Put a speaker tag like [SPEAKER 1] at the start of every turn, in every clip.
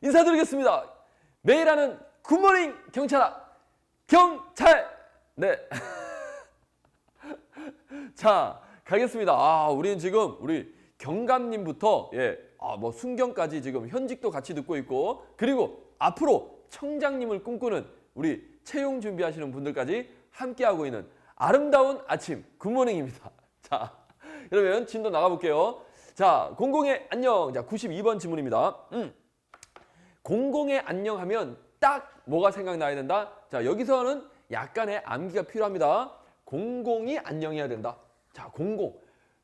[SPEAKER 1] 인사드리겠습니다. 매일 하는 굿모닝 경찰아, 경찰. 네. 자, 가겠습니다. 우리는 지금 우리 경감님부터 뭐 순경까지 지금 현직도 같이 듣고 있고, 그리고 앞으로 청장님을 꿈꾸는 우리 채용 준비하시는 분들까지 함께하고 있는 아름다운 아침 굿모닝입니다. 자, 그러면 진도 나가볼게요. 자, 공공의 안녕. 자, 92번 지문입니다. 공공의 안녕 하면 딱 뭐가 생각나야 된다? 자, 여기서는 약간의 암기가 필요합니다. 공공이 안녕해야 된다. 자, 공공.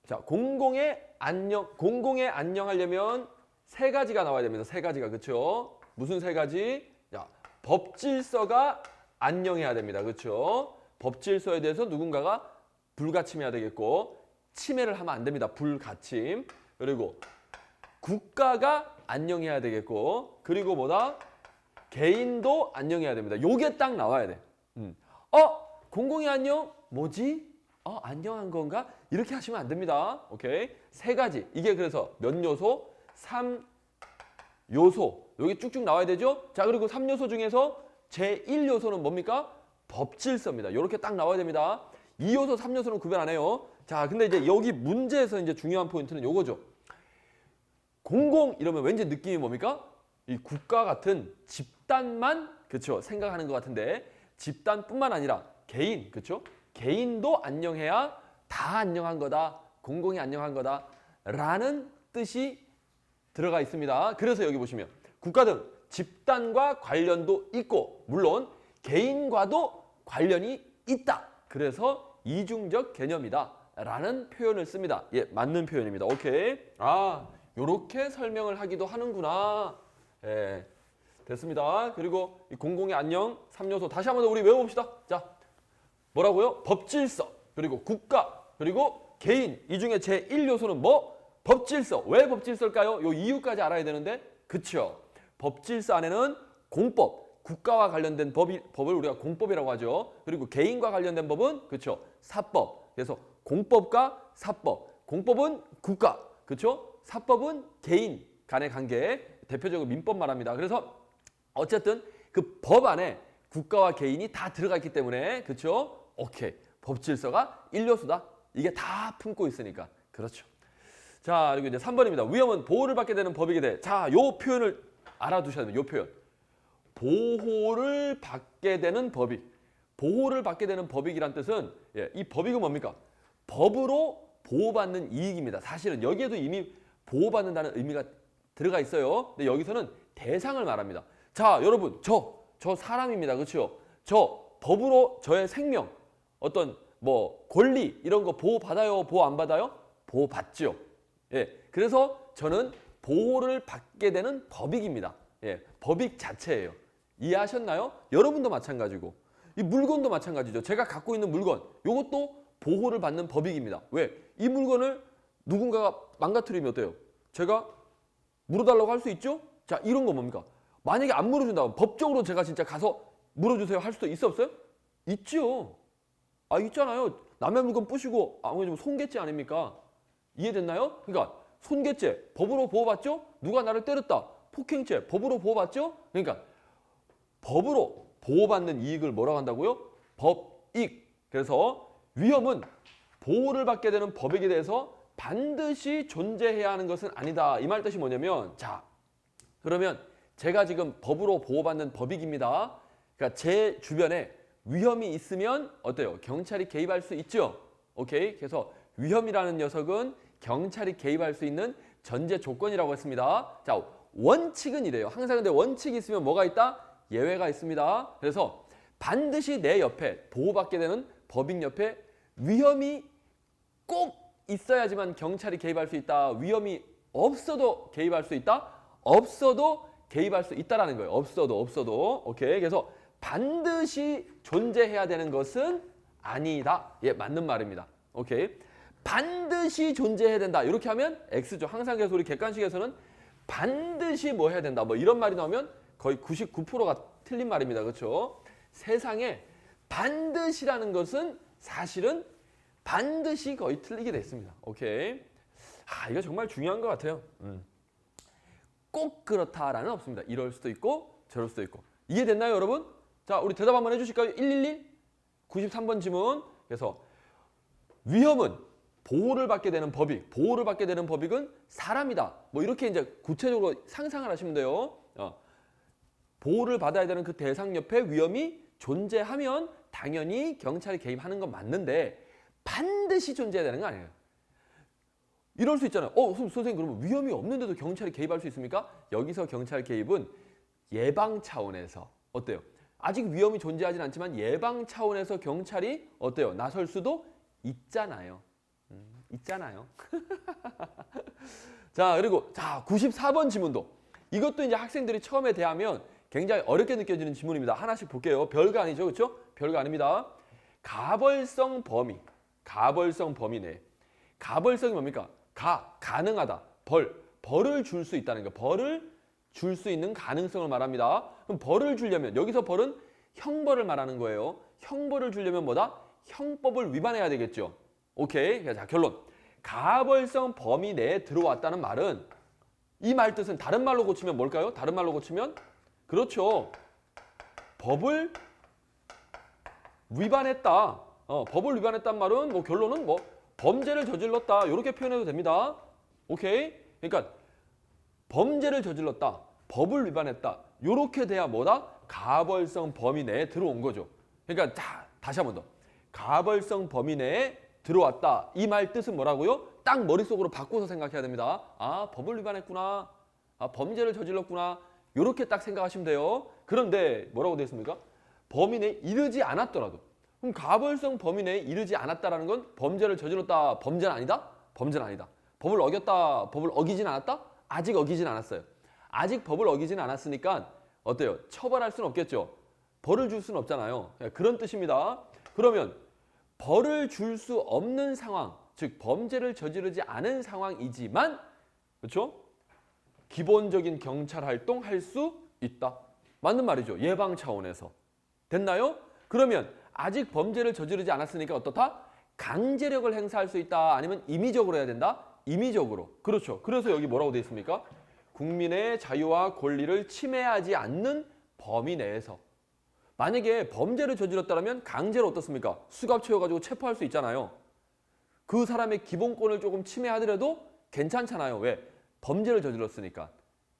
[SPEAKER 1] 자, 공공의 안녕 하려면 세 가지가 나와야 됩니다. 세 가지가. 그렇죠? 무슨 세 가지? 자, 법질서가 안녕해야 됩니다. 그렇죠? 법질서에 대해서 누군가가 불가침해야 되겠고, 침해를 하면 안 됩니다. 불가침. 그리고 국가가 안녕해야 되겠고, 그리고 뭐다? 개인도 안녕해야 됩니다. 요게 딱 나와야 돼. 공공의 안녕? 뭐지? 안녕한 건가? 이렇게 하시면 안 됩니다. 오케이? 세 가지. 이게 그래서 몇 요소? 3요소. 여기 쭉쭉 나와야 되죠? 자, 그리고 3요소 중에서 제1요소는 뭡니까? 법질서입니다. 이렇게 딱 나와야 됩니다. 2요소, 3요소는 구별 안 해요. 자, 근데 이제 여기 문제에서 이제 중요한 포인트는 요거죠. 공공 이러면 왠지 느낌이 뭡니까? 이 국가 같은 집단만, 그렇죠? 생각하는 것 같은데, 집단뿐만 아니라 개인, 그렇죠? 개인도 안녕해야 다 안녕한 거다. 공공이 안녕한 거다. 라는 뜻이 들어가 있습니다. 그래서 여기 보시면 국가 등 집단과 관련도 있고, 물론 개인과도 관련이 있다. 그래서 이중적 개념이다. 라는 표현을 씁니다. 예, 맞는 표현입니다. 오케이. 요렇게 설명을 하기도 하는구나. 예, 됐습니다. 그리고 이 공공의 안녕 3요소 다시 한번 더 우리 외워봅시다. 자, 뭐라고요? 법질서, 그리고 국가, 그리고 개인. 이 중에 제1요소는 뭐? 법질서. 왜 법질서일까요? 요 이유까지 알아야 되는데, 그쵸? 법질서 안에는 공법, 국가와 관련된 법을 우리가 공법이라고 하죠. 그리고 개인과 관련된 법은, 그쵸? 사법. 그래서 공법과 사법. 공법은 국가, 그쵸? 사법은 개인 간의 관계, 대표적으로 민법 말합니다. 그래서 어쨌든 그 법 안에 국가와 개인이 다 들어가 있기 때문에, 그렇죠? 오케이. 법질서가 1요소다. 이게 다 품고 있으니까. 그렇죠. 자, 그리고 이제 3번입니다. 위험은 보호를 받게 되는 법이게 돼. 자, 요 표현을 알아두셔야 됩니다. 요 표현. 보호를 받게 되는 법익. 보호를 받게 되는 법익이란 뜻은, 이 법익은 뭡니까? 법으로 보호받는 이익입니다. 사실은 여기에도 이미 보호받는다는 의미가 들어가 있어요. 근데 여기서는 대상을 말합니다. 자, 여러분, 저 사람입니다. 그렇죠? 저 법으로 저의 생명, 어떤 뭐 권리 이런 거 보호받아요? 보호 안 받아요? 보호받죠. 예. 그래서 저는 보호를 받게 되는 법익입니다. 예. 법익 자체예요. 이해하셨나요? 여러분도 마찬가지고. 이 물건도 마찬가지죠. 제가 갖고 있는 물건, 이것도 보호를 받는 법익입니다. 왜? 이 물건을 누군가가 망가뜨리면 어때요? 제가 물어달라고 할 수 있죠? 자, 이런 거 뭡니까? 만약에 안 물어준다면 법적으로 제가 진짜 가서 물어주세요 할 수도 있어 없어요? 있죠. 있잖아요. 남의 물건 부시고 아무래도 손괴죄 아닙니까? 이해됐나요? 그러니까 손괴죄 법으로 보호받죠? 누가 나를 때렸다. 폭행죄 법으로 보호받죠? 그러니까 법으로 보호받는 이익을 뭐라고 한다고요? 법익. 그래서 위험은 보호를 받게 되는 법익에 대해서 반드시 존재해야 하는 것은 아니다. 이 말 뜻이 뭐냐면, 자, 그러면 제가 지금 법으로 보호받는 법익입니다. 그러니까 제 주변에 위험이 있으면 어때요? 경찰이 개입할 수 있죠. 오케이? 그래서 위험이라는 녀석은 경찰이 개입할 수 있는 전제 조건이라고 했습니다. 자, 원칙은 이래요. 항상 근데 원칙이 있으면 뭐가 있다? 예외가 있습니다. 그래서 반드시 내 옆에 보호받게 되는 법익 옆에 위험이 꼭 있어야지만 경찰이 개입할 수 있다. 위험이 없어도 개입할 수 있다. 없어도 개입할 수 있다라는 거예요. 없어도. 오케이. 그래서 반드시 존재해야 되는 것은 아니다. 예, 맞는 말입니다. 오케이. 반드시 존재해야 된다. 이렇게 하면 X죠. 항상 그래서 우리 객관식에서는 반드시 뭐 해야 된다. 뭐 이런 말이 나오면 거의 99%가 틀린 말입니다. 그렇죠? 세상에 반드시라는 것은 사실은 반드시 거의 틀리게 돼 있습니다. 오케이. 이거 정말 중요한 것 같아요. 꼭 그렇다라는 없습니다. 이럴 수도 있고 저럴 수도 있고. 이해됐나요, 여러분? 자, 우리 대답 한번 해주실까요? 111 93번 지문. 그래서 위험은 보호를 받게 되는 법익, 보호를 받게 되는 법익은 사람이다. 뭐 이렇게 이제 구체적으로 상상을 하시면 돼요. 보호를 받아야 되는 그 대상 옆에 위험이 존재하면 당연히 경찰이 개입하는 건 맞는데 반드시 존재해야 되는 거 아니에요. 이럴 수 있잖아요. 선생님 그러면 위험이 없는데도 경찰이 개입할 수 있습니까? 여기서 경찰 개입은 예방 차원에서 어때요? 아직 위험이 존재하진 않지만 예방 차원에서 경찰이 어때요? 나설 수도 있잖아요. 있잖아요. 자, 그리고 94번 지문도 이것도 이제 학생들이 처음에 대하면 굉장히 어렵게 느껴지는 지문입니다. 하나씩 볼게요. 별거 아니죠, 그렇죠? 별거 아닙니다. 가벌성 범위, 가벌성 범위 내. 가벌성이 뭡니까? 가능하다. 벌을 줄 수 있다는 거. 벌을 줄 수 있는 가능성을 말합니다. 그럼 벌을 주려면 여기서 벌은 형벌을 말하는 거예요. 형벌을 주려면 뭐다? 형법을 위반해야 되겠죠. 오케이. 자, 결론. 가벌성 범위 내에 들어왔다는 말은 이 말 뜻은 다른 말로 고치면 뭘까요? 다른 말로 고치면 그렇죠. 법을 위반했다. 법을 위반했단 말은 뭐 결론은 뭐 범죄를 저질렀다. 이렇게 표현해도 됩니다. 오케이. 그러니까 범죄를 저질렀다. 법을 위반했다. 이렇게 돼야 뭐다? 가벌성 범위 내에 들어온 거죠. 그러니까 다시 한 번 더. 가벌성 범위 내에 들어왔다. 이 말 뜻은 뭐라고요? 딱 머릿속으로 바꿔서 생각해야 됩니다. 아, 법을 위반했구나. 아, 범죄를 저질렀구나. 이렇게 딱 생각하시면 돼요. 그런데 뭐라고 되어 있습니까? 범위 내에 이르지 않았더라도. 그럼 가벌성 범위 내에 이르지 않았다라는 건 범죄를 저질렀다. 범죄는 아니다? 범죄는 아니다. 법을 어겼다. 법을 어기진 않았다? 아직 어기진 않았어요. 아직 법을 어기진 않았으니까 어때요? 처벌할 수는 없겠죠. 벌을 줄 수는 없잖아요. 그런 뜻입니다. 그러면 벌을 줄 수 없는 상황, 즉 범죄를 저지르지 않은 상황이지만 그렇죠? 기본적인 경찰 활동 할 수 있다. 맞는 말이죠. 예방 차원에서. 됐나요? 그러면 아직 범죄를 저지르지 않았으니까 어떻다? 강제력을 행사할 수 있다. 아니면 임의적으로 해야 된다? 임의적으로. 그렇죠. 그래서 여기 뭐라고 되어 있습니까? 국민의 자유와 권리를 침해하지 않는 범위 내에서. 만약에 범죄를 저질렀다면 강제로 어떻습니까? 수갑 채워가지고 체포할 수 있잖아요. 그 사람의 기본권을 조금 침해하더라도 괜찮잖아요. 왜? 범죄를 저질렀으니까.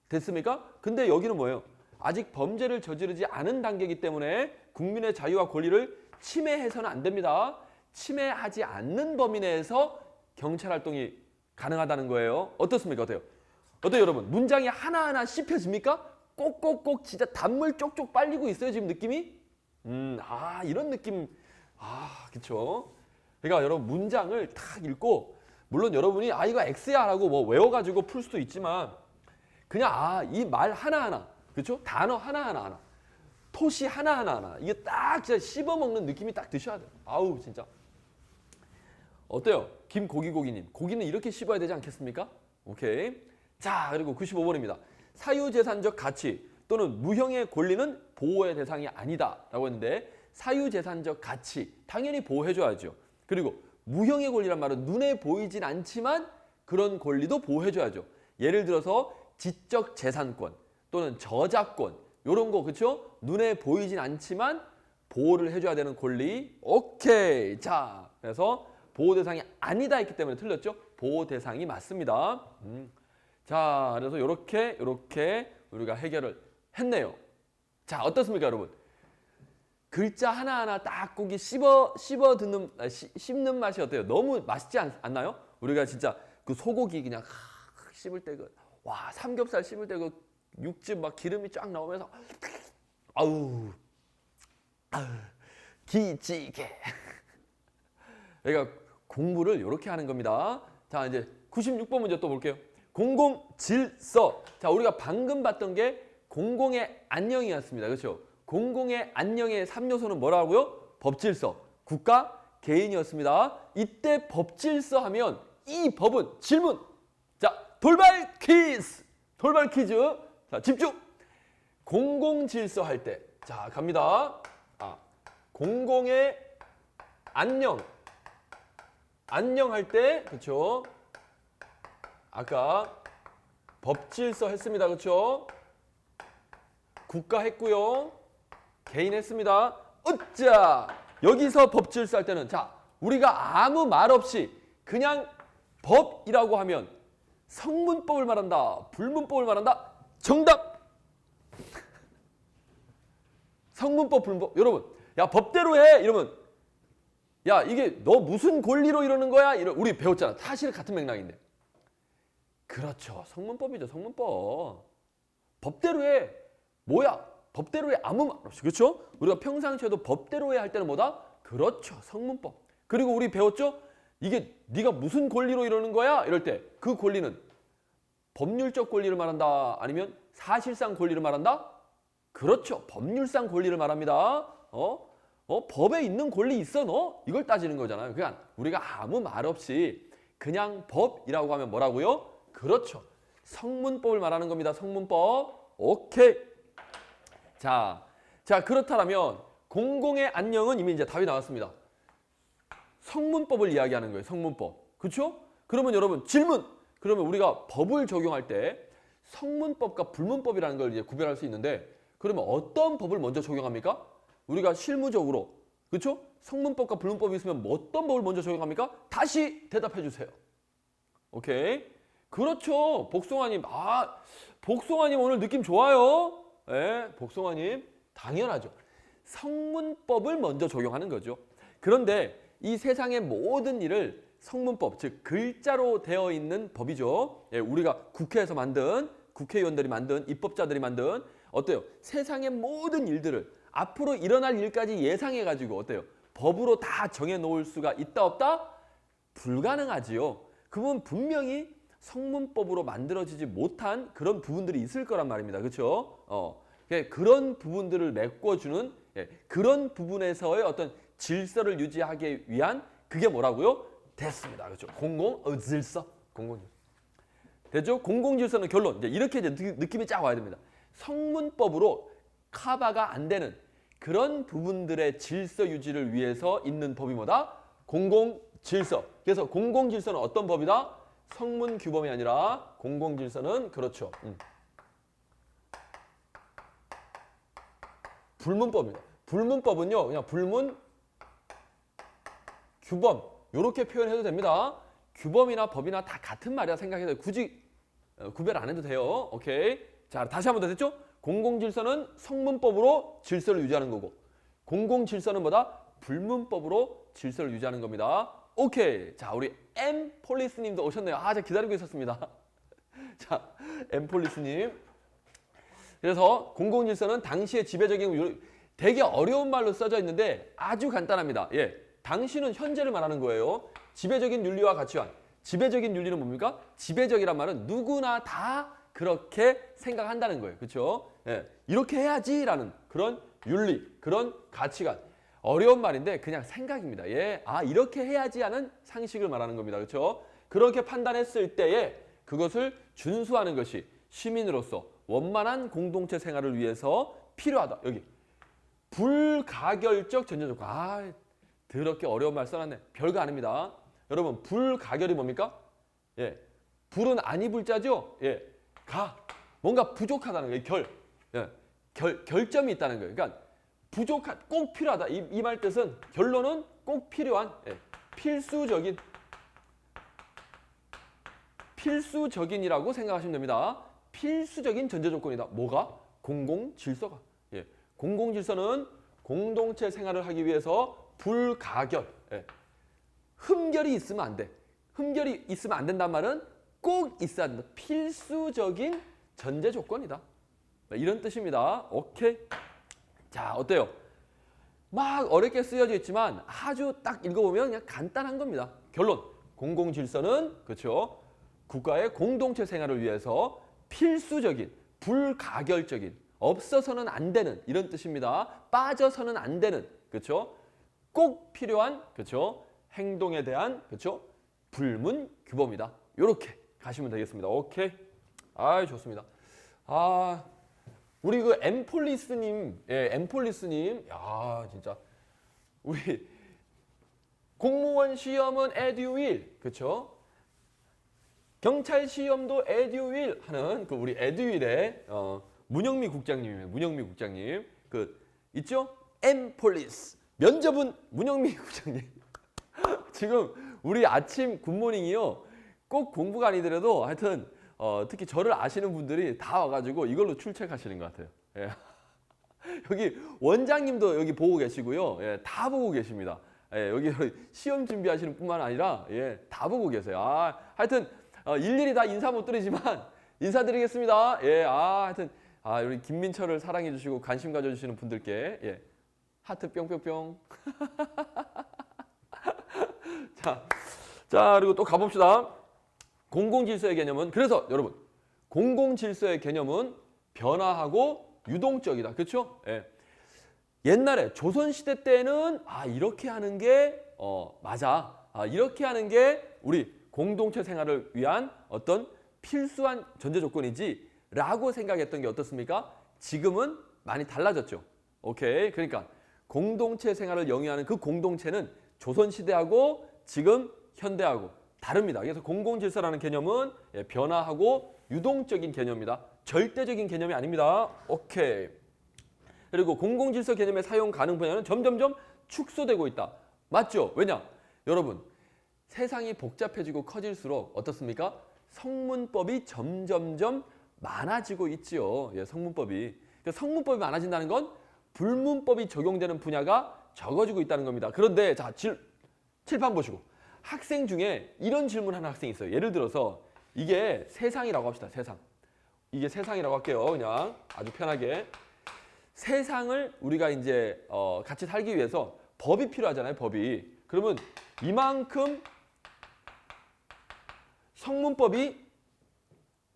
[SPEAKER 1] 됐습니까? 근데 여기는 뭐예요? 아직 범죄를 저지르지 않은 단계이기 때문에 국민의 자유와 권리를 침해해서는 안 됩니다. 침해하지 않는 범위 내에서 경찰 활동이 가능하다는 거예요. 어떻습니까? 어때요? 어때요, 여러분? 문장이 하나하나 씹혀집니까? 꼭꼭꼭 진짜 단물 쪽쪽 빨리고 있어요, 지금 느낌이? 이런 느낌. 그쵸. 그러니까 여러분 문장을 딱 읽고 물론 여러분이 이거 X야라고 뭐 외워가지고 풀 수도 있지만 그냥 이 말 하나하나 그렇죠? 단어 하나하나 토시 하나하나 이게 딱 진짜 씹어먹는 느낌이 딱 드셔야 돼요. 아우 진짜. 어때요? 김고기고기님. 고기는 이렇게 씹어야 되지 않겠습니까? 오케이. 자, 그리고 95번입니다. 사유재산적 가치 또는 무형의 권리는 보호의 대상이 아니다 라고 했는데 사유재산적 가치 당연히 보호해줘야죠. 그리고 무형의 권리란 말은 눈에 보이진 않지만 그런 권리도 보호해줘야죠. 예를 들어서 지적 재산권 또는 저작권 이런 거 그렇죠? 눈에 보이진 않지만 보호를 해줘야 되는 권리. 오케이. 자, 그래서 보호 대상이 아니다 했기 때문에 틀렸죠? 보호 대상이 맞습니다. 자, 그래서 이렇게 우리가 해결을 했네요. 자, 어떻습니까, 여러분? 글자 하나하나 딱 고기 씹는 맛이 어때요? 너무 맛있지 않나요? 우리가 진짜 그 소고기 그냥 씹을 때 삼겹살 씹을 때 그 육즙 막 기름이 쫙 나오면서 기지개. 그러니까 공부를 이렇게 하는 겁니다. 자, 이제 96번 문제 또 볼게요. 공공질서. 자, 우리가 방금 봤던 게 공공의 안녕이었습니다. 그렇죠? 공공의 안녕의 3요소는 뭐라고요? 법질서, 국가, 개인이었습니다. 이때 법질서 하면 이 법은 질문. 자, 돌발 퀴즈. 돌발 퀴즈. 자, 집중. 공공질서 할 때. 자, 갑니다. 공공의 안녕할 때, 그렇죠? 아까 법질서 했습니다. 그렇죠? 국가 했고요. 개인 했습니다. 으짜! 여기서 법질서 할 때는 자, 우리가 아무 말 없이 그냥 법이라고 하면 성문법을 말한다. 불문법을 말한다. 정답! 성문법, 불문법. 여러분, 야, 법대로 해! 이러면 야, 이게 너 무슨 권리로 이러는 거야? 우리 배웠잖아. 사실 같은 맥락인데. 그렇죠. 성문법이죠. 성문법. 법대로 해. 뭐야? 법대로 해. 아무 말 없이. 그렇죠? 우리가 평상시에도 법대로 해 할 때는 뭐다? 그렇죠. 성문법. 그리고 우리 배웠죠? 이게 네가 무슨 권리로 이러는 거야? 이럴 때 그 권리는 법률적 권리를 말한다. 아니면 사실상 권리를 말한다? 그렇죠. 법률상 권리를 말합니다. 법에 있는 권리 있어 너? 이걸 따지는 거잖아요. 그러니까 우리가 아무 말 없이 그냥 법이라고 하면 뭐라고요? 그렇죠. 성문법을 말하는 겁니다. 성문법. 오케이. 자 그렇다면 공공의 안녕은 이미 이제 답이 나왔습니다. 성문법을 이야기하는 거예요. 성문법. 그렇죠? 그러면 여러분 질문. 그러면 우리가 법을 적용할 때 성문법과 불문법이라는 걸 이제 구별할 수 있는데 그러면 어떤 법을 먼저 적용합니까? 우리가 실무적으로 그렇죠? 성문법과 불문법이 있으면 어떤 법을 먼저 적용합니까? 다시 대답해 주세요. 오케이. 그렇죠. 복숭아님. 복숭아님 오늘 느낌 좋아요. 네, 복숭아님. 당연하죠. 성문법을 먼저 적용하는 거죠. 그런데 이 세상의 모든 일을 성문법, 즉 글자로 되어 있는 법이죠. 예, 우리가 국회에서 만든, 국회의원들이 만든, 입법자들이 만든 어때요? 세상의 모든 일들을 앞으로 일어날 일까지 예상해가지고 어때요? 법으로 다 정해놓을 수가 있다 없다? 불가능하지요. 그건 분명히 성문법으로 만들어지지 못한 그런 부분들이 있을 거란 말입니다. 그렇죠? 그런 부분들을 메꿔주는 그런 부분에서의 어떤 질서를 유지하기 위한 그게 뭐라고요? 됐습니다. 그렇죠? 공공질서. 공공질서. 됐죠? 공공질서는 결론. 이제 이렇게 이제 느낌이 쫙 와야 됩니다. 성문법으로 커버가 안 되는 그런 부분들의 질서 유지를 위해서 있는 법이 뭐다? 공공질서. 그래서 공공질서는 어떤 법이다? 성문규범이 아니라 공공질서는 그렇죠. 불문법입니다. 불문법은요. 그냥 불문, 규범 이렇게 표현해도 됩니다. 규범이나 법이나 다 같은 말이라 생각해도 굳이 구별 안 해도 돼요. 오케이. 자, 다시 한번 더 됐죠? 공공질서는 성문법으로 질서를 유지하는 거고 공공질서는 뭐다? 불문법으로 질서를 유지하는 겁니다. 오케이. 자, 우리 엠폴리스님도 오셨네요. 제가 기다리고 있었습니다. 자, 엠폴리스님. 그래서 공공질서는 당시의 지배적인 되게 어려운 말로 써져 있는데 아주 간단합니다. 예, 당시는 현재를 말하는 거예요. 지배적인 윤리와 가치관. 지배적인 윤리는 뭡니까? 지배적이란 말은 누구나 다 그렇게 생각한다는 거예요. 그렇죠? 예, 이렇게 해야지라는 그런 윤리, 그런 가치관. 어려운 말인데 그냥 생각입니다. 예, 이렇게 해야지 하는 상식을 말하는 겁니다. 그렇죠? 그렇게 판단했을 때에 그것을 준수하는 것이 시민으로서 원만한 공동체 생활을 위해서 필요하다. 여기 불가결적 전제 조건. 더럽게 어려운 말 써놨네. 별거 아닙니다. 여러분 불가결이 뭡니까? 예, 불은 아니 불자죠. 예, 뭔가 부족하다는 거예요. 결점이 있다는 거예요. 그러니까 꼭 필요하다. 이 말 뜻은 결론은 꼭 필요한 필수적인이라고 생각하시면 됩니다. 필수적인 전제 조건이다. 뭐가? 공공질서가. 예, 공공질서는 공동체 생활을 하기 위해서 불가결. 예, 흠결이 있으면 안 돼. 흠결이 있으면 안 된단 말은 꼭 있어야 된다. 필수적인 전제 조건이다. 이런 뜻입니다. 오케이. 자, 어때요? 막 어렵게 쓰여져 있지만 아주 딱 읽어보면 그냥 간단한 겁니다. 결론. 공공질서는 그렇죠. 국가의 공동체 생활을 위해서 필수적인, 불가결적인, 없어서는 안 되는 이런 뜻입니다. 빠져서는 안 되는, 그렇죠? 꼭 필요한, 그렇죠? 행동에 대한, 그렇죠? 불문 규범이다. 이렇게 가시면 되겠습니다. 오케이. 좋습니다. 우리 그 엠폴리스님, 엠폴리스님, 진짜 우리 공무원 시험은 에듀윌, 그렇죠? 경찰 시험도 에듀윌 하는 그 우리 에듀윌의 문영미 국장님이에요. 문영미 국장님. 그 있죠? 엠폴리스. 면접은 문영미 국장님. 지금 우리 아침 굿모닝이요. 꼭 공부가 아니더라도 하여튼 특히 저를 아시는 분들이 다 와가지고 이걸로 출첵하시는 것 같아요. 예. 여기 원장님도 여기 보고 계시고요. 예, 다 보고 계십니다. 예, 여기 시험 준비하시는 뿐만 아니라 예, 다 보고 계세요. 하여튼 일일이 다 인사 못 드리지만 인사드리겠습니다. 예, 하여튼 우리 김민철을 사랑해 주시고 관심 가져주시는 분들께 예, 하트 뿅뿅뿅. 자, 그리고 또 가봅시다. 공공질서의 개념은 그래서 여러분 공공질서의 개념은 변화하고 유동적이다. 그렇죠? 예. 옛날에 조선시대 때는 이렇게 하는 게 맞아. 이렇게 하는 게 우리 공동체 생활을 위한 어떤 필수한 전제 조건이지 라고 생각했던 게 어떻습니까? 지금은 많이 달라졌죠. 오케이. 그러니까 공동체 생활을 영위하는 그 공동체는 조선시대하고 지금 현대하고 다릅니다. 그래서 공공질서라는 개념은 변화하고 유동적인 개념입니다. 절대적인 개념이 아닙니다. 오케이. 그리고 공공질서 개념의 사용 가능 분야는 점점점 축소되고 있다. 맞죠? 왜냐? 여러분, 세상이 복잡해지고 커질수록 어떻습니까? 성문법이 점점점 많아지고 있지요. 예, 성문법이. 그러니까 성문법이 많아진다는 건 불문법이 적용되는 분야가 적어지고 있다는 겁니다. 그런데 자, 칠판 보시고. 학생 중에 이런 질문하는 학생이 있어요. 예를 들어서 이게 세상이라고 합시다. 세상. 이게 세상이라고 할게요. 그냥 아주 편하게. 세상을 우리가 이제 같이 살기 위해서 법이 필요하잖아요. 법이. 그러면 이만큼 성문법이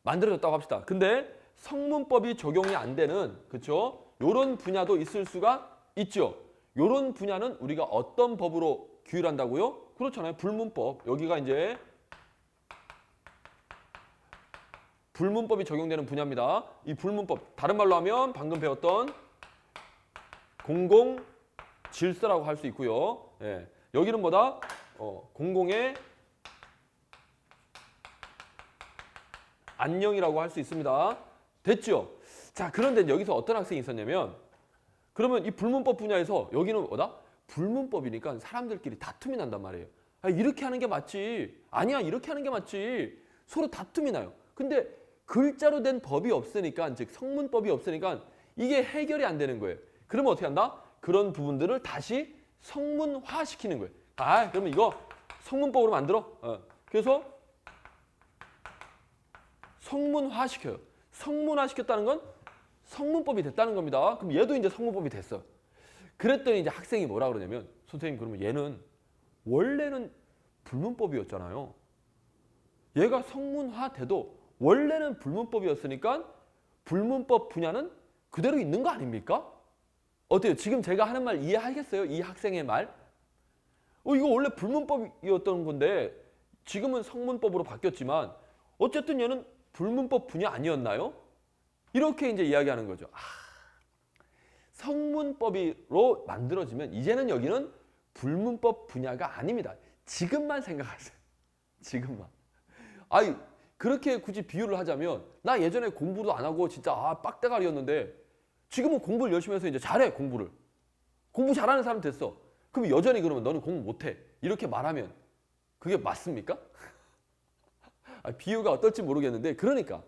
[SPEAKER 1] 만들어졌다고 합시다. 근데 성문법이 적용이 안 되는 그렇죠? 요런 분야도 있을 수가 있죠. 요런 분야는 우리가 어떤 법으로 규율한다고요? 그렇잖아요. 불문법. 여기가 이제 불문법이 적용되는 분야입니다. 이 불문법, 다른 말로 하면 방금 배웠던 공공질서라고 할 수 있고요. 예. 여기는 뭐다? 공공의 안녕이라고 할 수 있습니다. 됐죠? 자, 그런데 여기서 어떤 학생이 있었냐면 그러면 이 불문법 분야에서 여기는 뭐다? 불문법이니까 사람들끼리 다툼이 난단 말이에요. 이렇게 하는 게 맞지. 아니야, 이렇게 하는 게 맞지. 서로 다툼이 나요. 근데 글자로 된 법이 없으니까, 즉 성문법이 없으니까 이게 해결이 안 되는 거예요. 그러면 어떻게 한다? 그런 부분들을 다시 성문화시키는 거예요. 그러면 이거 성문법으로 만들어. 그래서 성문화시켜요. 성문화시켰다는 건 성문법이 됐다는 겁니다. 그럼 얘도 이제 성문법이 됐어. 그랬더니 이제 학생이 뭐라 그러냐면 선생님 그러면 얘는 원래는 불문법이었잖아요. 얘가 성문화돼도 원래는 불문법이었으니까 불문법 분야는 그대로 있는 거 아닙니까? 어때요? 지금 제가 하는 말 이해하겠어요? 이 학생의 말? 이거 원래 불문법이었던 건데 지금은 성문법으로 바뀌었지만 어쨌든 얘는 불문법 분야 아니었나요? 이렇게 이제 이야기하는 거죠. 성문법으로 만들어지면 이제는 여기는 불문법 분야가 아닙니다. 지금만 생각하세요. 지금만. 그렇게 굳이 비유를 하자면 나 예전에 공부도 안 하고 진짜 빡대가리였는데 지금은 공부를 열심히 해서 이제 잘해. 공부를. 공부 잘하는 사람 됐어. 그럼 여전히 그러면 너는 공부 못해. 이렇게 말하면 그게 맞습니까? 비유가 어떨지 모르겠는데 그러니까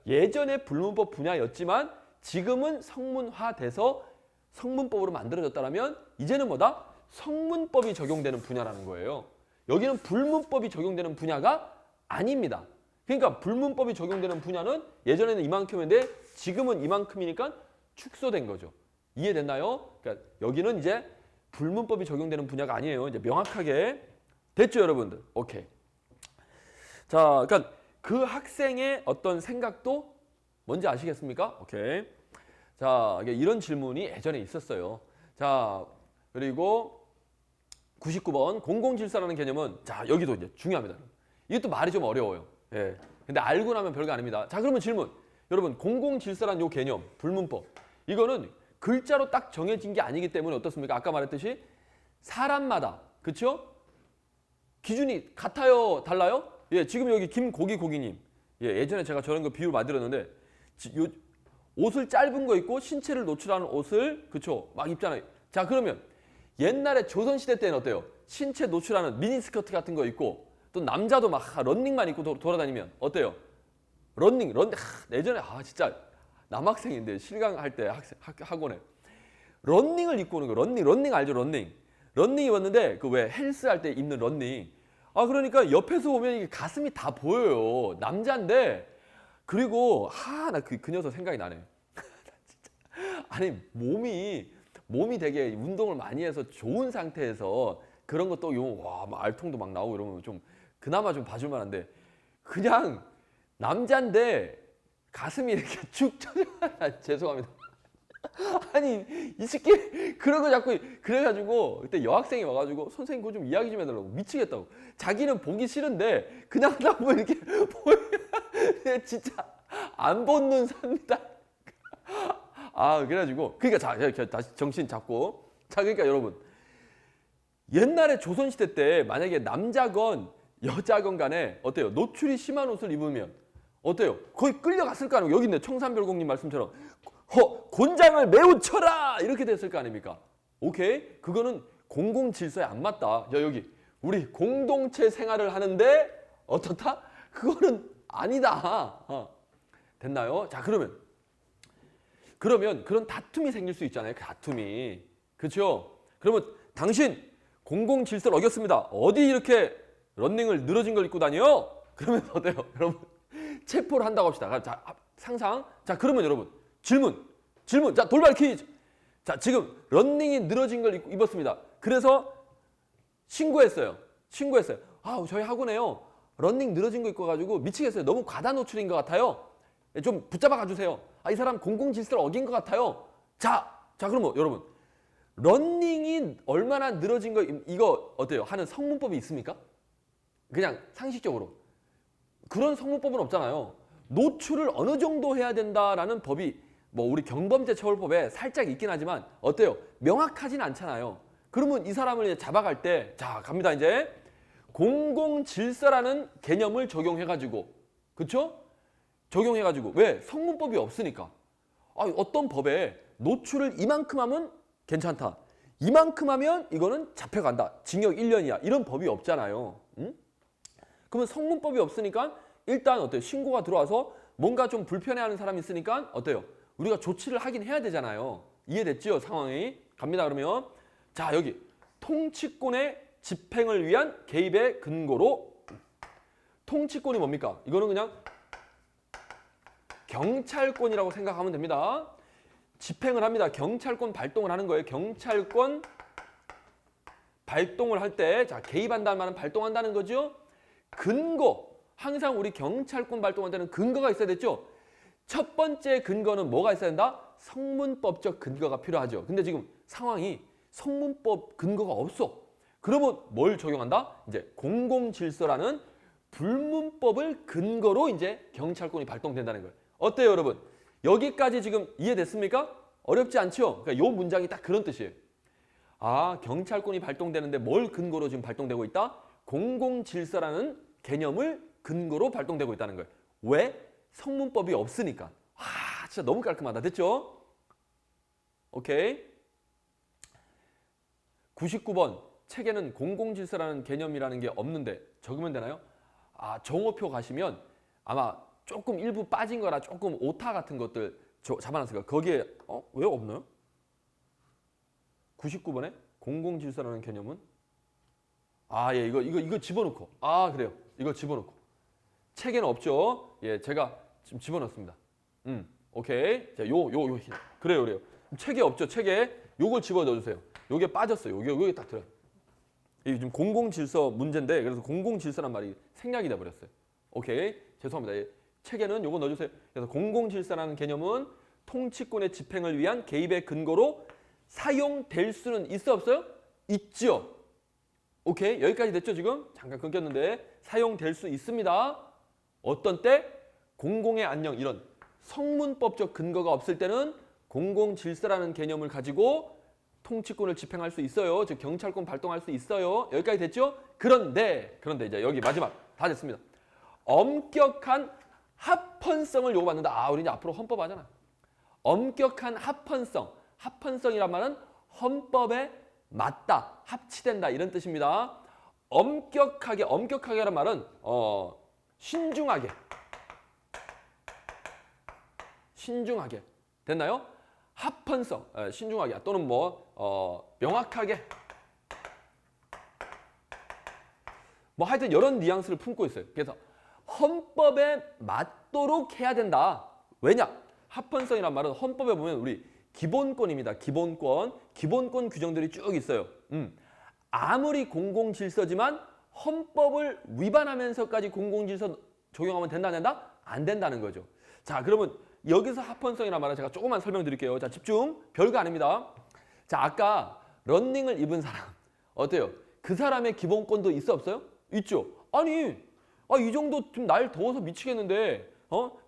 [SPEAKER 1] 예전에 불문법 분야였지만 지금은 성문화돼서 성문법으로 만들어졌다면 이제는 뭐다? 성문법이 적용되는 분야라는 거예요. 여기는 불문법이 적용되는 분야가 아닙니다. 그러니까 불문법이 적용되는 분야는 예전에는 이만큼인데 지금은 이만큼이니까 축소된 거죠. 이해됐나요? 그러니까 여기는 이제 불문법이 적용되는 분야가 아니에요. 이제 명확하게 됐죠, 여러분들? 오케이. 자, 그러니까 그 학생의 어떤 생각도 뭔지 아시겠습니까? 오케이. 자, 이런 질문이 예전에 있었어요. 자, 그리고 99번 공공질서라는 개념은 자, 여기도 이제 중요합니다. 이것도 말이 좀 어려워요. 예. 근데 알고 나면 별거 아닙니다. 자, 그러면 질문. 여러분, 공공질서란 요 개념, 불문법. 이거는 글자로 딱 정해진 게 아니기 때문에 어떻습니까? 아까 말했듯이 사람마다, 그렇죠? 기준이 같아요, 달라요? 예, 지금 여기 김고기 고기님. 예, 예전에 제가 저런 거 비유를 만들었는데 옷을 짧은 거 입고 신체를 노출하는 옷을 그쵸 막 입잖아요. 자 그러면 옛날에 조선시대 때는 어때요? 신체 노출하는 미니스커트 같은 거 입고 또 남자도 막 런닝만 입고 돌아다니면 어때요? 런닝 예전에 진짜 남학생인데 실강할 때 학원에 런닝을 입고 오는 거. 런닝 알죠? 런닝 입었는데 그 왜 헬스 할 때 입는 런닝. 그러니까 옆에서 보면 이게 가슴이 다 보여요. 남자인데 그리고 나 그 녀석 생각이 나네. 진짜. 아니 몸이 되게 운동을 많이 해서 좋은 상태에서 그런 것도 막 알통도 막 나오고 이러면 좀 그나마 좀 봐줄 만한데 그냥 남자인데 가슴이 이렇게 축 처져. 죄송합니다. 아니 이 새끼 그런 거 자꾸 그래가지고 그때 여학생이 와가지고 선생님 그거 좀 이야기 좀 해달라고. 미치겠다고. 자기는 보기 싫은데 그냥 나보고 이렇게 보여. 진짜 안 본 눈 삽니다. 그래가지고 그러니까 자 다시 정신 잡고 그러니까 여러분 옛날에 조선시대 때 만약에 남자건 여자건 간에 어때요? 노출이 심한 옷을 입으면 어때요? 거의 끌려갔을 거 아니에요. 여기 있네 청산별공님 말씀처럼 곤장을 매우 쳐라 이렇게 됐을 거 아닙니까? 오케이? 그거는 공공질서에 안 맞다. 여기 우리 공동체 생활을 하는데 어떻다? 그거는 아니다. 됐나요? 자 그러면 그런 다툼이 생길 수 있잖아요. 다툼이. 그렇죠? 그러면 당신 공공질서를 어겼습니다. 어디 이렇게 런닝을 늘어진 걸 입고 다녀? 그러면 어때요? 여러분 체포를 한다고 합시다. 자 상상. 자 그러면 여러분 질문. 자 돌발 퀴즈. 자 지금 런닝이 늘어진 걸 입었습니다. 그래서 신고했어요. 저희 학원에요. 런닝 늘어진 거 입고 가지고 미치겠어요. 너무 과다 노출인 것 같아요. 좀 붙잡아 가주세요. 이 사람 공공질서를 어긴 것 같아요. 자 그러면 여러분 런닝이 얼마나 늘어진 거 이거 어때요? 하는 성문법이 있습니까? 그냥 상식적으로 그런 성문법은 없잖아요. 노출을 어느 정도 해야 된다라는 법이 뭐 우리 경범죄처벌법에 살짝 있긴 하지만 어때요? 명확하진 않잖아요. 그러면 이 사람을 이제 잡아갈 때 자 갑니다. 이제 공공질서라는 개념을 적용해가지고 그렇죠? 적용해가지고 왜? 성문법이 없으니까. 어떤 법에 노출을 이만큼 하면 괜찮다. 이만큼 하면 이거는 잡혀간다. 징역 1년이야. 이런 법이 없잖아요. 응? 그러면 성문법이 없으니까 일단 어때요? 신고가 들어와서 뭔가 좀 불편해하는 사람이 있으니까 어때요? 우리가 조치를 하긴 해야 되잖아요. 이해됐죠? 상황이. 갑니다. 그러면 자 여기 통치권의 집행을 위한 개입의 근거로 통치권이 뭡니까? 이거는 그냥 경찰권이라고 생각하면 됩니다. 집행을 합니다. 경찰권 발동을 하는 거예요. 경찰권 발동을 할 때 자 개입한다는 말은 발동한다는 거죠. 근거. 항상 우리 경찰권 발동할 때는 근거가 있어야 됐죠. 첫 번째 근거는 뭐가 있어야 된다? 성문법적 근거가 필요하죠. 근데 지금 상황이 성문법 근거가 없어. 그러면 뭘 적용한다? 이제 공공질서라는 불문법을 근거로 이제 경찰권이 발동된다는 거예요. 어때요, 여러분? 여기까지 지금 이해됐습니까? 어렵지 않죠? 그러니까 이 문장이 딱 그런 뜻이에요. 경찰권이 발동되는데 뭘 근거로 지금 발동되고 있다? 공공질서라는 개념을 근거로 발동되고 있다는 거예요. 왜? 성문법이 없으니까. 진짜 너무 깔끔하다. 됐죠? 오케이. 99번. 책에는 공공질서라는 개념이라는 게 없는데 적으면 되나요? 정오표 가시면 아마 조금 일부 빠진 거라 조금 오타 같은 것들 잡아놨을 거예요. 거기에 왜 없나요? 99번에 공공질서라는 개념은 예, 이거 집어넣고 그래요. 이거 집어넣고 책에는 없죠. 예, 제가 지금 집어넣습니다. 오케이. 자, 그래요. 책에 없죠. 책에 요걸 집어 넣어주세요. 요게 빠졌어요. 요게 딱 들어요. 이게 지금 공공질서 문제인데 그래서 공공질서란 말이 생략이 돼 버렸어요. 오케이. 죄송합니다. 예. 책에는 요거 넣어주세요. 그래서 공공질서라는 개념은 통치권의 집행을 위한 개입의 근거로 사용될 수는 있어 없어요? 있죠. 오케이. 여기까지 됐죠 지금? 잠깐 끊겼는데 사용될 수 있습니다. 어떤 때? 공공의 안녕 이런 성문법적 근거가 없을 때는 공공질서라는 개념을 가지고 통치권을 집행할 수 있어요. 즉 경찰권 발동할 수 있어요. 여기까지 됐죠? 그런데 이제 여기 마지막 다 됐습니다. 엄격한 합헌성을 요구받는다. 아, 우리 이제 앞으로 헌법 하잖아. 엄격한 합헌성. 합헌성이란 말은 헌법에 맞다, 합치된다 이런 뜻입니다. 엄격하게란 말은 신중하게 됐나요? 합헌성, 신중하게 또는 명확하게 하여튼 이런 뉘앙스를 품고 있어요. 그래서 헌법에 맞도록 해야 된다. 왜냐? 합헌성이란 말은 헌법에 보면 우리 기본권입니다. 기본권 규정들이 쭉 있어요. 아무리 공공질서지만 헌법을 위반하면서까지 공공질서 적용하면 된다 안 된다? 안 된다는 거죠. 자, 그러면 여기서 합헌성이란 말을 제가 조금만 설명드릴게요. 자, 집중. 별거 아닙니다. 자, 아까 런닝을 입은 사람 어때요? 그 사람의 기본권도 있어 없어요? 있죠. 아니, 이 정도 좀 날 더워서 미치겠는데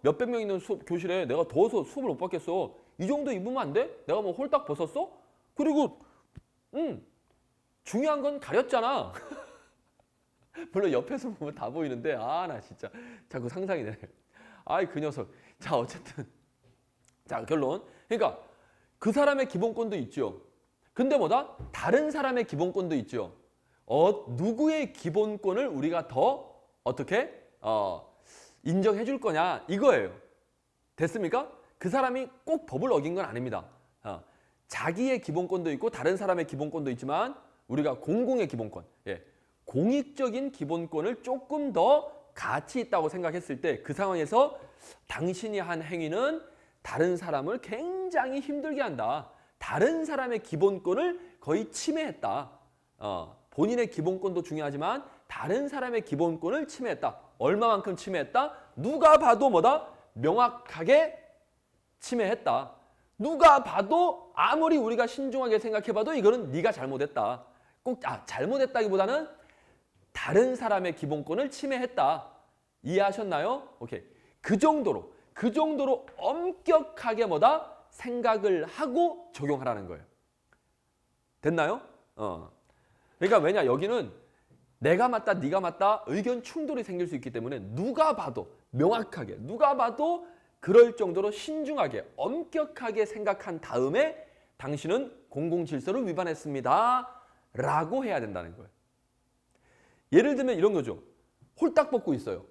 [SPEAKER 1] 몇백 명 있는 교실에 내가 더워서 수업을 못 받겠어. 이 정도 입으면 안 돼? 내가 홀딱 벗었어? 그리고 중요한 건 가렸잖아. 물론 옆에서 보면 다 보이는데 나 진짜 자꾸 상상이 되네. 아이 그 녀석. 자, 어쨌든 자, 결론. 그러니까 그 사람의 기본권도 있죠. 근데 다른 사람의 기본권도 있죠. 누구의 기본권을 우리가 더 어떻게 인정해 줄 거냐 이거예요. 됐습니까? 그 사람이 꼭 법을 어긴 건 아닙니다. 자기의 기본권도 있고 다른 사람의 기본권도 있지만 우리가 공공의 기본권, 공익적인 기본권을 조금 더 가치 있다고 생각했을 때 그 상황에서 당신이 한 행위는 다른 사람을 굉장히 힘들게 한다. 다른 사람의 기본권을 거의 침해했다. 본인의 기본권도 중요하지만 다른 사람의 기본권을 침해했다. 얼마만큼 침해했다? 누가 봐도 명확하게 침해했다. 누가 봐도 아무리 우리가 신중하게 생각해봐도 이거는 네가 잘못했다. 꼭 잘못했다기보다는 다른 사람의 기본권을 침해했다. 이해하셨나요? 오케이. 그 정도로 엄격하게 생각을 하고 적용하라는 거예요. 됐나요? 그러니까 왜냐 여기는 내가 맞다 네가 맞다 의견 충돌이 생길 수 있기 때문에 누가 봐도 명확하게 누가 봐도 그럴 정도로 신중하게 엄격하게 생각한 다음에 당신은 공공질서를 위반했습니다 라고 해야 된다는 거예요. 예를 들면 이런 거죠. 홀딱 벗고 있어요.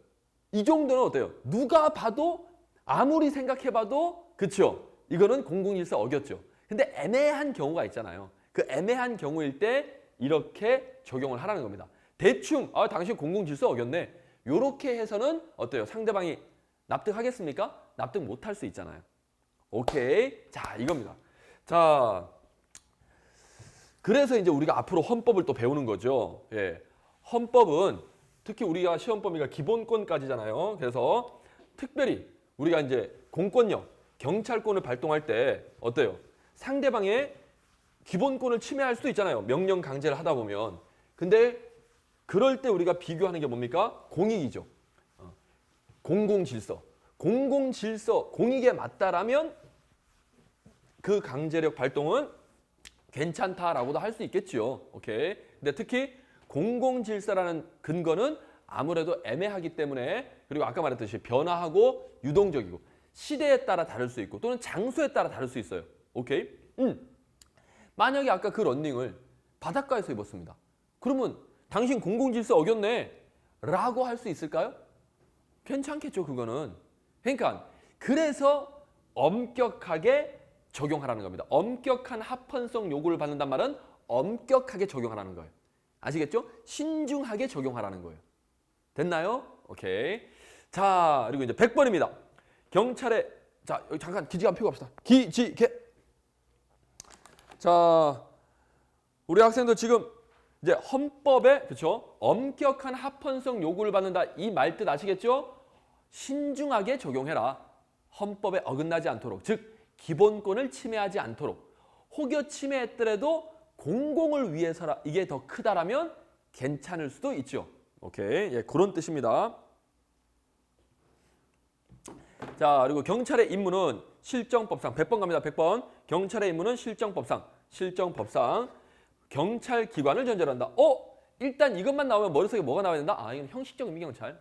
[SPEAKER 1] 이 정도는 어때요? 누가 봐도 아무리 생각해봐도 그쵸? 이거는 공공질서 어겼죠. 근데 애매한 경우가 있잖아요. 그 애매한 경우일 때 이렇게 적용을 하라는 겁니다. 대충 당신 공공질서 어겼네. 이렇게 해서는 어때요? 상대방이 납득하겠습니까? 납득 못할 수 있잖아요. 오케이. 자, 이겁니다. 자, 그래서 이제 우리가 앞으로 헌법을 또 배우는 거죠. 헌법은 특히 우리가 시험 범위가 기본권까지잖아요. 그래서 특별히 우리가 이제 공권력, 경찰권을 발동할 때 어때요? 상대방의 기본권을 침해할 수도 있잖아요. 명령 강제를 하다 보면. 근데 그럴 때 우리가 비교하는 게 뭡니까? 공익이죠. 공공질서. 공공질서, 공익에 맞다라면 그 강제력 발동은 괜찮다라고도 할 수 있겠죠. 오케이. 근데 특히 공공질서라는 근거는 아무래도 애매하기 때문에 그리고 아까 말했듯이 변화하고 유동적이고 시대에 따라 다를 수 있고 또는 장소에 따라 다를 수 있어요. 오케이? 만약에 아까 그 런닝을 바닷가에서 입었습니다. 그러면 당신 공공질서 어겼네 라고 할 수 있을까요? 괜찮겠죠, 그거는. 그러니까 그래서 엄격하게 적용하라는 겁니다. 엄격한 합헌성 요구를 받는단 말은 엄격하게 적용하라는 거예요. 아시겠죠? 신중하게 적용하라는 거예요. 됐나요? 오케이. 자, 그리고 이제 100번입니다. 경찰에 자, 여기 잠깐 기지개 한번 펴고 갑시다. 기지개. 자, 우리 학생들 지금 이제 헌법에 그렇죠? 엄격한 합헌성 요구를 받는다 이 말 뜻 아시겠죠? 신중하게 적용해라. 헌법에 어긋나지 않도록, 즉 기본권을 침해하지 않도록. 혹여 침해했더라도 공공을 위해서라 이게 더 크다라면 괜찮을 수도 있죠. 오케이, 그런 뜻입니다. 자, 그리고 경찰의 임무는 실정법상 100번 갑니다. 100번. 경찰의 임무는 실정법상 경찰 기관을 전제한다. 일단 이것만 나오면 머릿속에 뭐가 나와야 된다? 이건 형식적 임기경찰.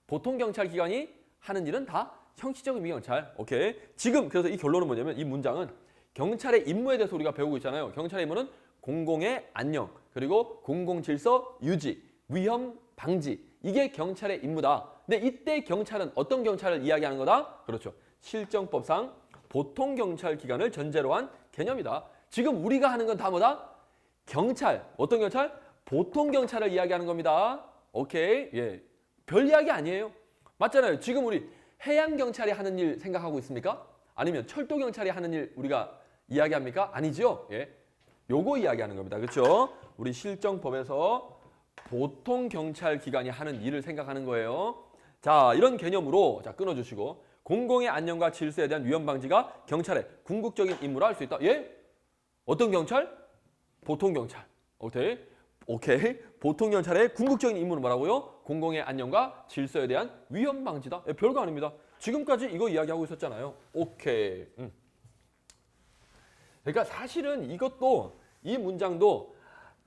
[SPEAKER 1] 보통 경찰 기관이 하는 일은 다 형식적 의미 경찰. 오케이. 지금 그래서 이 결론은 뭐냐면 이 문장은 경찰의 임무에 대해서 우리가 배우고 있잖아요. 경찰의 임무는 공공의 안녕, 그리고 공공 질서 유지, 위험 방지. 이게 경찰의 임무다. 근데 이때 경찰은 어떤 경찰을 이야기하는 거다? 그렇죠. 실정법상 보통 경찰 기관을 전제로 한 개념이다. 지금 우리가 하는 건 다 뭐다? 경찰. 어떤 경찰? 보통 경찰을 이야기하는 겁니다. 오케이. 예. 별 이야기 아니에요. 맞잖아요. 지금 우리 해양 경찰이 하는 일 생각하고 있습니까? 아니면 철도 경찰이 하는 일 우리가 이야기합니까? 아니죠. 예. 요거 이야기하는 겁니다. 그렇죠? 우리 실정법에서 보통 경찰 기관이 하는 일을 생각하는 거예요. 자, 이런 개념으로 자, 끊어 주시고 공공의 안녕과 질서에 대한 위험 방지가 경찰의 궁극적인 임무라 할 수 있다. 예? 어떤 경찰? 보통 경찰. 오케이. 오케이. 보통 경찰의 궁극적인 임무는 뭐라고요? 공공의 안녕과 질서에 대한 위험 방지다. 예, 별거 아닙니다. 지금까지 이거 이야기하고 있었잖아요. 오케이. 그러니까 사실은 이것도 이 문장도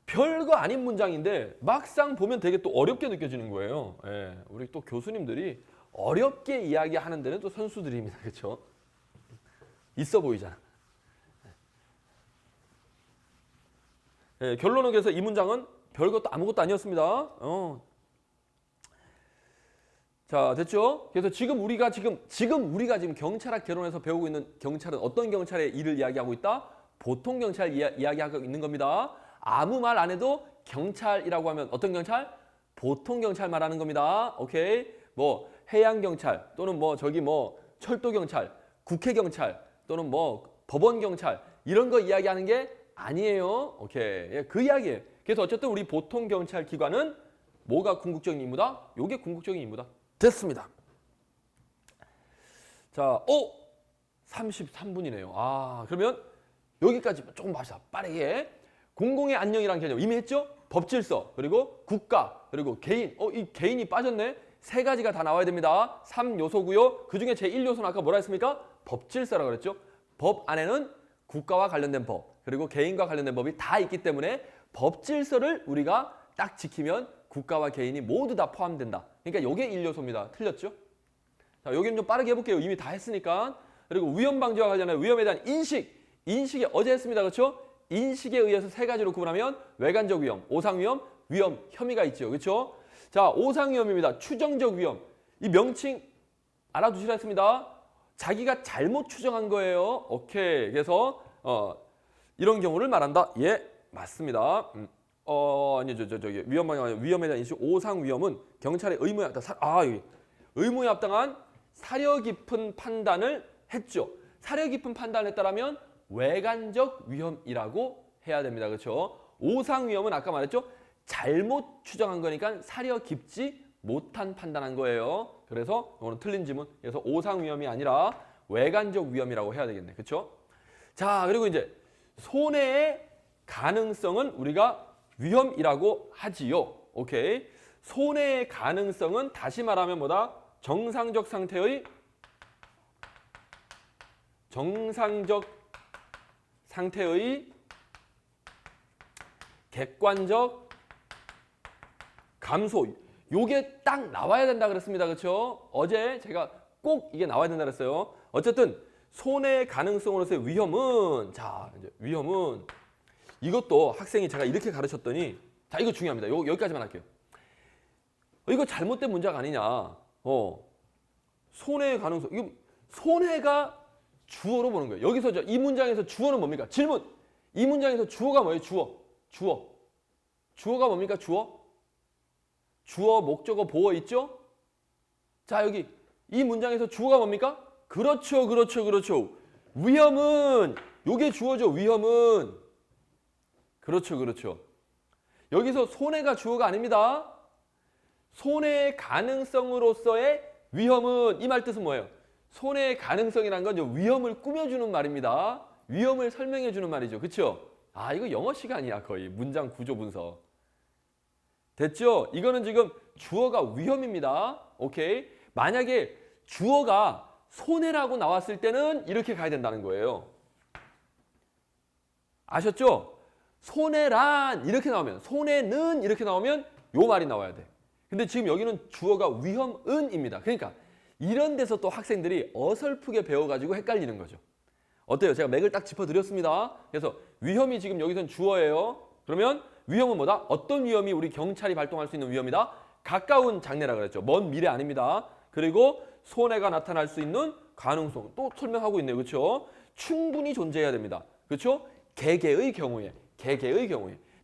[SPEAKER 1] 별거 아닌 문장인데 막상 보면 되게 또 어렵게 느껴지는 거예요. 예, 우리 또 교수님들이 어렵게 이야기하는 데는 또 선수들입니다. 그렇죠? 있어 보이잖아. 예, 결론은 그래서 이 문장은 별것도 아무것도 아니었습니다. 자, 됐죠? 그래서 지금 우리가 경찰학 개론에서 배우고 있는 경찰은 어떤 경찰의 일을 이야기하고 있다? 보통 경찰 이야기하고 있는 겁니다. 아무 말 안 해도 경찰이라고 하면 어떤 경찰? 보통 경찰 말하는 겁니다. 오케이? 뭐 해양 경찰 또는 뭐 저기 뭐 철도 경찰, 국회 경찰 또는 뭐 법원 경찰 이런 거 이야기하는 게 아니에요. 오케이. 예, 그 이야기예요. 그래서 어쨌든 우리 보통 경찰 기관은 뭐가 궁극적인 임무다? 요게 궁극적인 임무다. 됐습니다. 자, 33분이네요. 아, 그러면 여기까지 조금 봅시다. 빠르게. 공공의 안녕이라는 개념 이미 했죠? 법질서, 그리고 국가, 그리고 개인. 이 개인이 빠졌네. 세 가지가 다 나와야 됩니다. 3요소고요. 그중에 제1요소는 아까 뭐라 했습니까? 법질서라고 그랬죠? 법 안에는 국가와 관련된 법, 그리고 개인과 관련된 법이 다 있기 때문에 법질서를 우리가 딱 지키면 국가와 개인이 모두 다 포함된다. 그러니까 이게 1요소입니다. 틀렸죠? 자, 여기는 좀 빠르게 해볼게요. 이미 다 했으니까. 그리고 위험 방지와 관련해 위험에 대한 인식이 어제 했습니다. 그렇죠? 인식에 의해서 세 가지로 구분하면 외관적 위험, 오상 위험, 위험, 혐의가 있죠. 그렇죠? 자, 오상 위험입니다. 추정적 위험. 이 명칭 알아두시라 했습니다. 자기가 잘못 추정한 거예요. 오케이. 그래서 이런 경우를 말한다. 예, 맞습니다. 아니 저기 위험에 대한 인식 오상 위험은 경찰의 의무에 합당한 의무에 합당한 사려 깊은 판단을 했죠. 사려 깊은 판단을 했다라면 외관적 위험이라고 해야 됩니다. 그렇죠? 오상 위험은 아까 말했죠. 잘못 추정한 거니까 사려 깊지 못한 판단한 거예요. 그래서 이거는 틀린 지문. 그래서 오상 위험이 아니라 외관적 위험이라고 해야 되겠네. 그렇죠? 자, 그리고 이제 손해의 가능성은 우리가 위험이라고 하지요. 오케이. 손해의 가능성은 다시 말하면 뭐다? 정상적 상태의 객관적 감소. 요게 딱 나와야 된다 그랬습니다. 그렇죠? 어제 제가 꼭 이게 나와야 된다 그랬어요. 어쨌든 손해 가능성으로서의 위험은 이제 위험은 이것도 학생이 제가 이렇게 가르쳤더니 자, 이거 중요합니다. 여기까지만 할게요. 이거 잘못된 문제가 아니냐. 손해 가능성. 이거 손해가 주어로 보는 거예요. 여기서 이 문장에서 주어는 뭡니까? 질문. 이 문장에서 주어가 뭐예요? 주어. 주어가 뭡니까? 주어, 목적어, 보어 있죠? 자, 여기 이 문장에서 주어가 뭡니까? 그렇죠. 위험은 요게 주어죠. 위험은. 그렇죠. 여기서 손해가 주어가 아닙니다. 손해의 가능성으로서의 위험은 이 말 뜻은 뭐예요? 손해의 가능성이란 건 위험을 꾸며주는 말입니다. 위험을 설명해주는 말이죠. 그렇죠? 이거 영어 시간이야 거의. 문장 구조 분석. 됐죠? 이거는 지금 주어가 위험입니다. 오케이? 만약에 주어가 손해라고 나왔을 때는 이렇게 가야 된다는 거예요. 아셨죠? 손해란 이렇게 나오면 손해는 이렇게 나오면 요 말이 나와야 돼. 근데 지금 여기는 주어가 위험은입니다. 그러니까 이런 데서 또 학생들이 어설프게 배워가지고 헷갈리는 거죠. 어때요? 제가 맥을 딱 짚어드렸습니다. 그래서 위험이 지금 여기서는 주어예요. 그러면 위험은 뭐다? 어떤 위험이 우리 경찰이 발동할 수 있는 위험이다? 가까운 장래라 그랬죠. 먼 미래 아닙니다. 그리고 손해가 나타날 수 있는 가능성 또 설명하고 있네요. 그렇죠? 충분히 존재해야 됩니다. 그렇죠? 개개의 경우에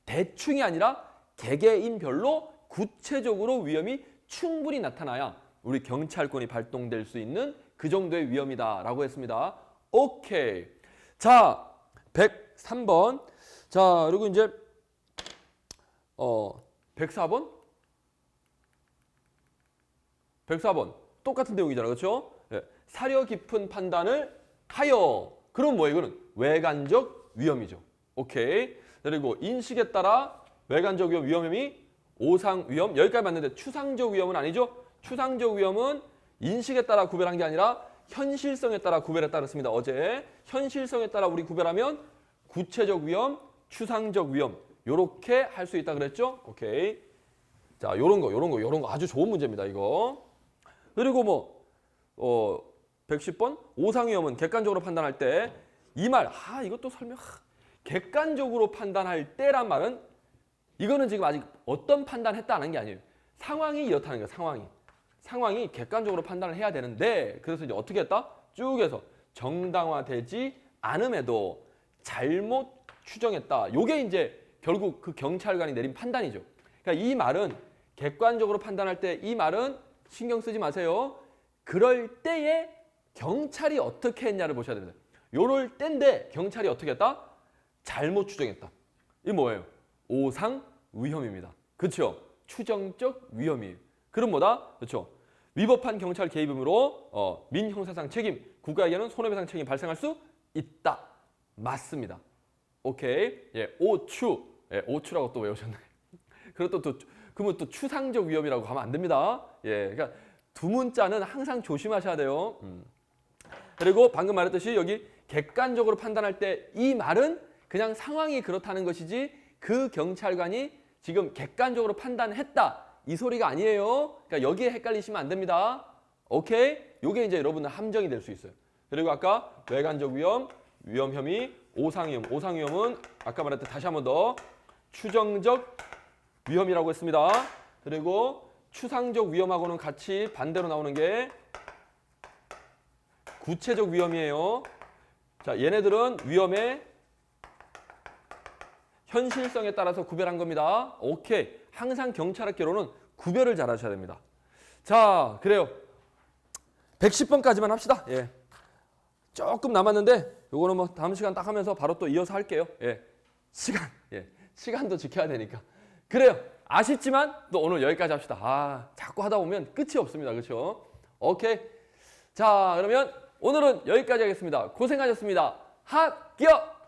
[SPEAKER 1] 대충이 아니라 개개인별로 구체적으로 위험이 충분히 나타나야 우리 경찰권이 발동될 수 있는 그 정도의 위험이다라고 했습니다. 오케이. 자, 103번. 자, 그리고 이제 104번? 104번. 똑같은 내용이잖아. 그렇죠? 네. 사려 깊은 판단을 하여. 그럼 뭐예요? 이거는 외관적 위험이죠. 오케이. 그리고 인식에 따라 외관적 위험, 위험이 오상 위험. 여기까지 맞는데 추상적 위험은 아니죠? 추상적 위험은 인식에 따라 구별한 게 아니라 현실성에 따라 구별했다 그랬습니다. 어제 현실성에 따라 우리 구별하면 구체적 위험, 추상적 위험 요렇게 할 수 있다 그랬죠? 오케이. 자, 요런 거 아주 좋은 문제입니다. 이거. 그리고 110번 오상 위험은 객관적으로 판단할 때 이 말, 이것도 설명. 객관적으로 판단할 때란 말은 이거는 지금 아직 어떤 판단했다는 게 아니에요. 상황이 이렇다는 거예요. 상황이 객관적으로 판단을 해야 되는데 그래서 이제 어떻게 했다? 쭉 해서 정당화되지 않음에도 잘못 추정했다. 요게 이제 결국 그 경찰관이 내린 판단이죠. 그러니까 이 말은 객관적으로 판단할 때 이 말은 신경 쓰지 마세요. 그럴 때에 경찰이 어떻게 했냐를 보셔야 됩니다. 요럴 때인데 경찰이 어떻게 했다? 잘못 추정했다. 이게 뭐예요? 오상 위험입니다. 그렇죠? 추정적 위험이에요. 그럼 뭐다? 그렇죠? 위법한 경찰 개입으로 민형사상 책임, 국가에게는 손해배상 책임이 발생할 수 있다. 맞습니다. 오케이. 예, 오추. 예, 오추라고 또 외우셨네. 그러면 또 추상적 위험이라고 하면 안 됩니다. 예, 그러니까 두 문자는 항상 조심하셔야 돼요. 그리고 방금 말했듯이 여기 객관적으로 판단할 때 이 말은 그냥 상황이 그렇다는 것이지 그 경찰관이 지금 객관적으로 판단했다. 이 소리가 아니에요. 그러니까 여기에 헷갈리시면 안 됩니다. 오케이? 요게 이제 여러분들 함정이 될 수 있어요. 그리고 아까 외관적 위험, 위험 혐의, 오상 위험. 오상 위험은 아까 말했듯 다시 한 번 더 추정적 위험이라고 했습니다. 그리고 추상적 위험하고는 같이 반대로 나오는 게 구체적 위험이에요. 자, 얘네들은 위험의 현실성에 따라서 구별한 겁니다. 오케이. 항상 경찰학계로는 구별을 잘 하셔야 됩니다. 자, 그래요. 110번까지만 합시다. 예. 조금 남았는데 요거는 뭐 다음 시간 딱 하면서 바로 또 이어서 할게요. 예. 시간도 지켜야 되니까. 그래요. 아쉽지만 또 오늘 여기까지 합시다. 자꾸 하다 보면 끝이 없습니다. 그렇죠? 오케이. 자, 그러면 오늘은 여기까지 하겠습니다. 고생하셨습니다. 합격!